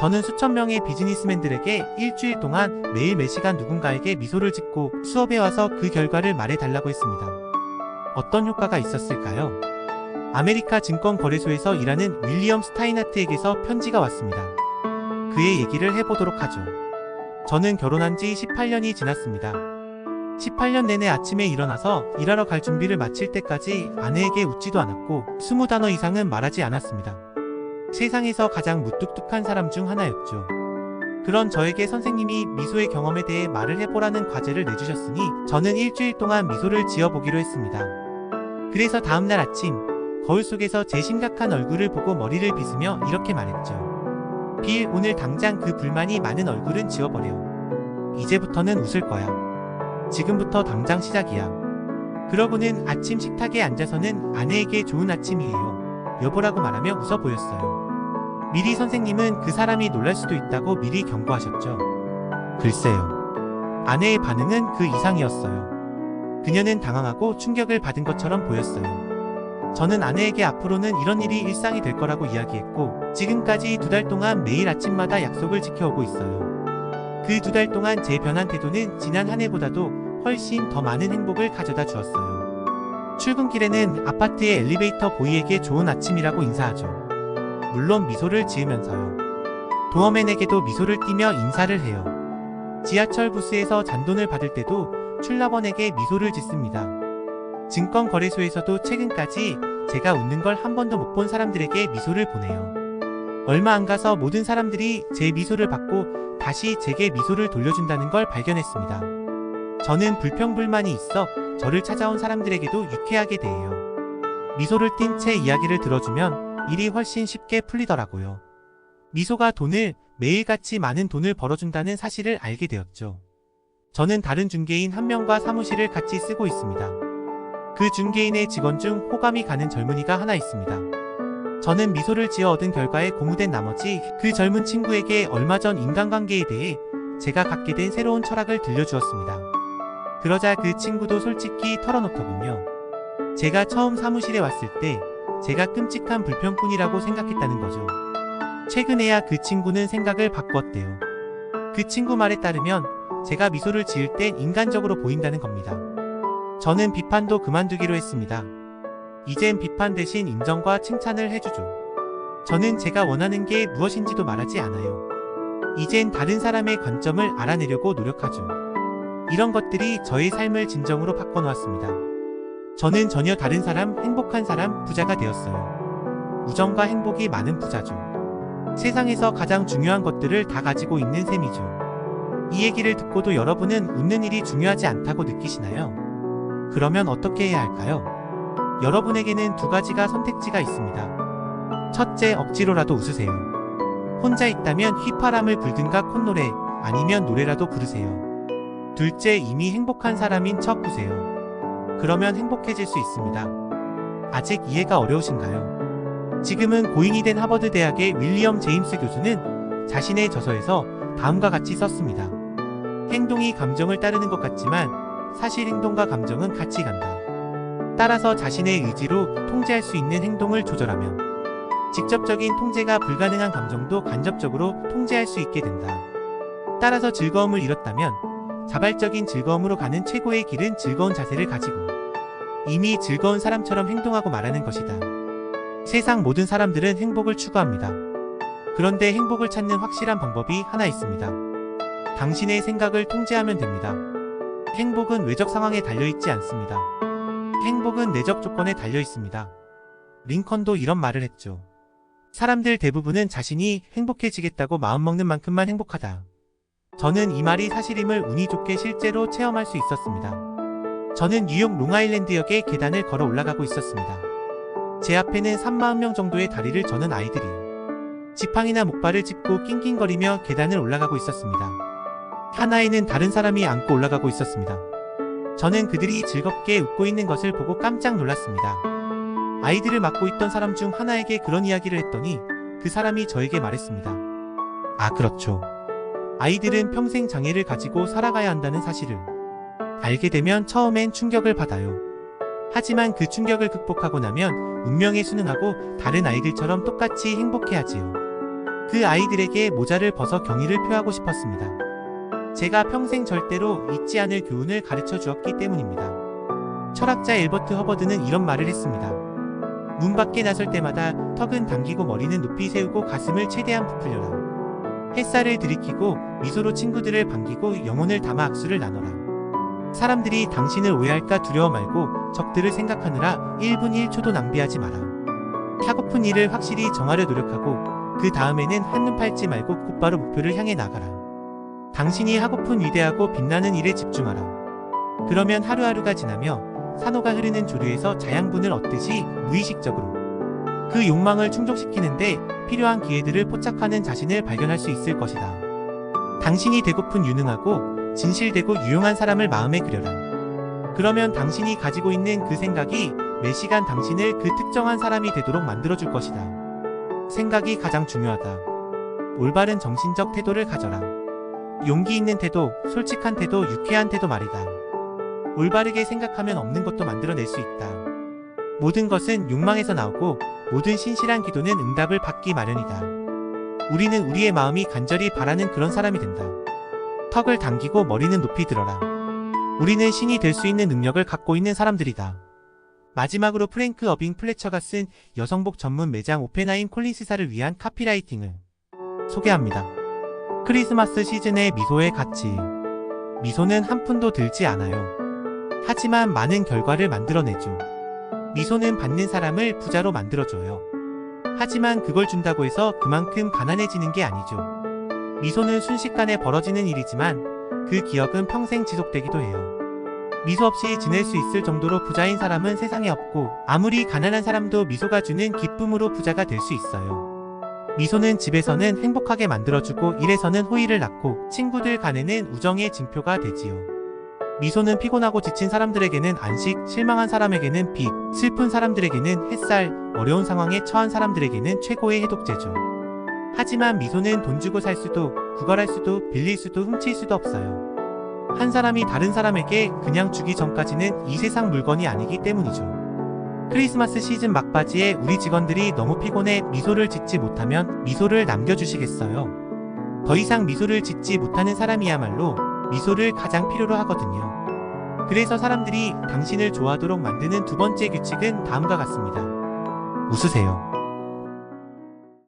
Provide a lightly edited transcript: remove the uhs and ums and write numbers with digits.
저는 수천 명의 비즈니스맨들에게 일주일 동안 매일 몇 시간 누군가에게 미소를 짓고 수업에 와서 그 결과를 말해달라고 했습니다. 어떤 효과가 있었을까요? 아메리카 증권거래소에서 일하는 윌리엄 스타인하트에게서 편지가 왔습니다. 그의 얘기를 해보도록 하죠. 저는 결혼한 지 18년이 지났습니다. 18년 내내 아침에 일어나서 일하러 갈 준비를 마칠 때까지 아내에게 웃지도 않았고 20단어 이상은 말하지 않았습니다. 세상에서 가장 무뚝뚝한 사람 중 하나였죠. 그런 저에게 선생님이 미소의 경험에 대해 말을 해보라는 과제를 내주셨으니 저는 일주일 동안 미소를 지어보기로 했습니다. 그래서 다음날 아침 거울 속에서 제 심각한 얼굴을 보고 머리를 빗으며 이렇게 말했죠. 빌, 오늘 당장 그 불만이 많은 얼굴은 지워버려. 이제부터는 웃을 거야. 지금부터 당장 시작이야. 그러고는 아침 식탁에 앉아서는 아내에게 좋은 아침이에요. 여보라고 말하며 웃어 보였어요. 미리 선생님은 그 사람이 놀랄 수도 있다고 미리 경고하셨죠. 글쎄요. 아내의 반응은 그 이상이었어요. 그녀는 당황하고 충격을 받은 것처럼 보였어요. 저는 아내에게 앞으로는 이런 일이 일상이 될 거라고 이야기했고 지금까지 2달 동안 매일 아침마다 약속을 지켜오고 있어요. 그 2달 동안 제 변한 태도는 지난 한 해보다도 훨씬 더 많은 행복을 가져다 주었어요. 출근길에는 아파트의 엘리베이터 보이에게 좋은 아침이라고 인사하죠. 물론 미소를 지으면서요. 도어맨에게도 미소를 띠며 인사를 해요. 지하철 부스에서 잔돈을 받을 때도 출납원에게 미소를 짓습니다. 증권거래소에서도 최근까지 제가 웃는 걸 한 번도 못 본 사람들에게 미소를 보내요. 얼마 안 가서 모든 사람들이 제 미소를 받고 다시 제게 미소를 돌려준다는 걸 발견했습니다. 저는 불평불만이 있어 저를 찾아온 사람들에게도 유쾌하게 대해요. 미소를 띤 채 이야기를 들어주면 일이 훨씬 쉽게 풀리더라고요. 미소가 매일같이 많은 돈을 벌어준다는 사실을 알게 되었죠. 저는 다른 중개인 한 명과 사무실을 같이 쓰고 있습니다. 그 중개인의 직원 중 호감이 가는 젊은이가 하나 있습니다. 저는 미소를 지어 얻은 결과에 고무된 나머지 그 젊은 친구에게 얼마 전 인간관계에 대해 제가 갖게 된 새로운 철학을 들려주었습니다. 그러자 그 친구도 솔직히 털어놓더군요. 제가 처음 사무실에 왔을 때 제가 끔찍한 불평꾼이라고 생각했다는 거죠. 최근에야 그 친구는 생각을 바꾸었대요. 그 친구 말에 따르면 제가 미소를 지을 땐 인간적으로 보인다는 겁니다. 저는 비판도 그만두기로 했습니다. 이젠 비판 대신 인정과 칭찬을 해주죠. 저는 제가 원하는 게 무엇인지도 말하지 않아요. 이젠 다른 사람의 관점을 알아내려고 노력하죠. 이런 것들이 저의 삶을 진정으로 바꿔놓았습니다. 저는 전혀 다른 사람, 행복한 사람, 부자가 되었어요. 우정과 행복이 많은 부자죠. 세상에서 가장 중요한 것들을 다 가지고 있는 셈이죠. 이 얘기를 듣고도 여러분은 웃는 일이 중요하지 않다고 느끼시나요? 그러면 어떻게 해야 할까요? 여러분에게는 2가지가 선택지가 있습니다. 첫째, 억지로라도 웃으세요. 혼자 있다면 휘파람을 불든가 콧노래, 아니면 노래라도 부르세요. 둘째, 이미 행복한 사람인 척 우세요. 그러면 행복해질 수 있습니다. 아직 이해가 어려우신가요? 지금은 고인이 된 하버드 대학의 윌리엄 제임스 교수는 자신의 저서에서 다음과 같이 썼습니다. 행동이 감정을 따르는 것 같지만 사실 행동과 감정은 같이 간다. 따라서 자신의 의지로 통제할 수 있는 행동을 조절하면 직접적인 통제가 불가능한 감정도 간접적으로 통제할 수 있게 된다. 따라서 즐거움을 잃었다면 자발적인 즐거움으로 가는 최고의 길은 즐거운 자세를 가지고 이미 즐거운 사람처럼 행동하고 말하는 것이다. 세상 모든 사람들은 행복을 추구합니다. 그런데 행복을 찾는 확실한 방법이 하나 있습니다. 당신의 생각을 통제하면 됩니다. 행복은 외적 상황에 달려있지 않습니다. 행복은 내적 조건에 달려있습니다. 링컨도 이런 말을 했죠. 사람들 대부분은 자신이 행복해지겠다고 마음먹는 만큼만 행복하다. 저는 이 말이 사실임을 운이 좋게 실제로 체험할 수 있었습니다. 저는 뉴욕 롱아일랜드역의 계단을 걸어 올라가고 있었습니다. 제 앞에는 30,000명 정도의 다리를 저는 아이들이 지팡이나 목발을 짚고 낑낑거리며 계단을 올라가고 있었습니다. 하나에는 다른 사람이 안고 올라가고 있었습니다. 저는 그들이 즐겁게 웃고 있는 것을 보고 깜짝 놀랐습니다. 아이들을 맡고 있던 사람 중 하나에게 그런 이야기를 했더니 그 사람이 저에게 말했습니다. 아, 그렇죠. 아이들은 평생 장애를 가지고 살아가야 한다는 사실을 알게 되면 처음엔 충격을 받아요. 하지만 그 충격을 극복하고 나면 운명에 순응하고 다른 아이들처럼 똑같이 행복해하지요. 그 아이들에게 모자를 벗어 경의를 표하고 싶었습니다. 제가 평생 절대로 잊지 않을 교훈을 가르쳐 주었기 때문입니다. 철학자 엘버트 허버드는 이런 말을 했습니다. 문 밖에 나설 때마다 턱은 당기고 머리는 높이 세우고 가슴을 최대한 부풀려라. 햇살을 들이키고 미소로 친구들을 반기고 영혼을 담아 악수를 나눠라. 사람들이 당신을 오해할까 두려워 말고 적들을 생각하느라 1분 1초도 낭비하지 마라. 하고픈 일을 확실히 정하려 노력하고 그 다음에는 한눈 팔지 말고 곧바로 목표를 향해 나가라. 당신이 하고픈 위대하고 빛나는 일에 집중하라. 그러면 하루하루가 지나며 산호가 흐르는 조류에서 자양분을 얻듯이 무의식적으로 그 욕망을 충족시키는데 필요한 기회들을 포착하는 자신을 발견할 수 있을 것이다. 당신이 되고픈 유능하고 진실되고 유용한 사람을 마음에 그려라. 그러면 당신이 가지고 있는 그 생각이 매 시간 당신을 그 특정한 사람이 되도록 만들어줄 것이다. 생각이 가장 중요하다. 올바른 정신적 태도를 가져라. 용기 있는 태도, 솔직한 태도, 유쾌한 태도 말이다. 올바르게 생각하면 없는 것도 만들어낼 수 있다. 모든 것은 욕망에서 나오고 모든 신실한 기도는 응답을 받기 마련이다. 우리는 우리의 마음이 간절히 바라는 그런 사람이 된다. 턱을 당기고 머리는 높이 들어라. 우리는 신이 될 수 있는 능력을 갖고 있는 사람들이다. 마지막으로 프랭크 어빙 플래처가 쓴 여성복 전문 매장 오펜하임 콜린시사를 위한 카피라이팅을 소개합니다. 크리스마스 시즌의 미소의 가치. 미소는 한 푼도 들지 않아요. 하지만 많은 결과를 만들어내죠. 미소는 받는 사람을 부자로 만들어줘요. 하지만 그걸 준다고 해서 그만큼 가난해지는 게 아니죠. 미소는 순식간에 벌어지는 일이지만 그 기억은 평생 지속되기도 해요. 미소 없이 지낼 수 있을 정도로 부자인 사람은 세상에 없고 아무리 가난한 사람도 미소가 주는 기쁨으로 부자가 될 수 있어요. 미소는 집에서는 행복하게 만들어주고 일에서는 호의를 낳고 친구들 간에는 우정의 징표가 되지요. 미소는 피곤하고 지친 사람들에게는 안식, 실망한 사람에게는 빛, 슬픈 사람들에게는 햇살, 어려운 상황에 처한 사람들에게는 최고의 해독제죠. 하지만 미소는 돈 주고 살 수도, 구걸할 수도, 빌릴 수도, 훔칠 수도 없어요. 한 사람이 다른 사람에게 그냥 주기 전까지는 이 세상 물건이 아니기 때문이죠. 크리스마스 시즌 막바지에 우리 직원들이 너무 피곤해 미소를 짓지 못하면 미소를 남겨주시겠어요? 더 이상 미소를 짓지 못하는 사람이야말로 미소를 가장 필요로 하거든요. 그래서 사람들이 당신을 좋아하도록 만드는 두 번째 규칙은 다음과 같습니다. 웃으세요.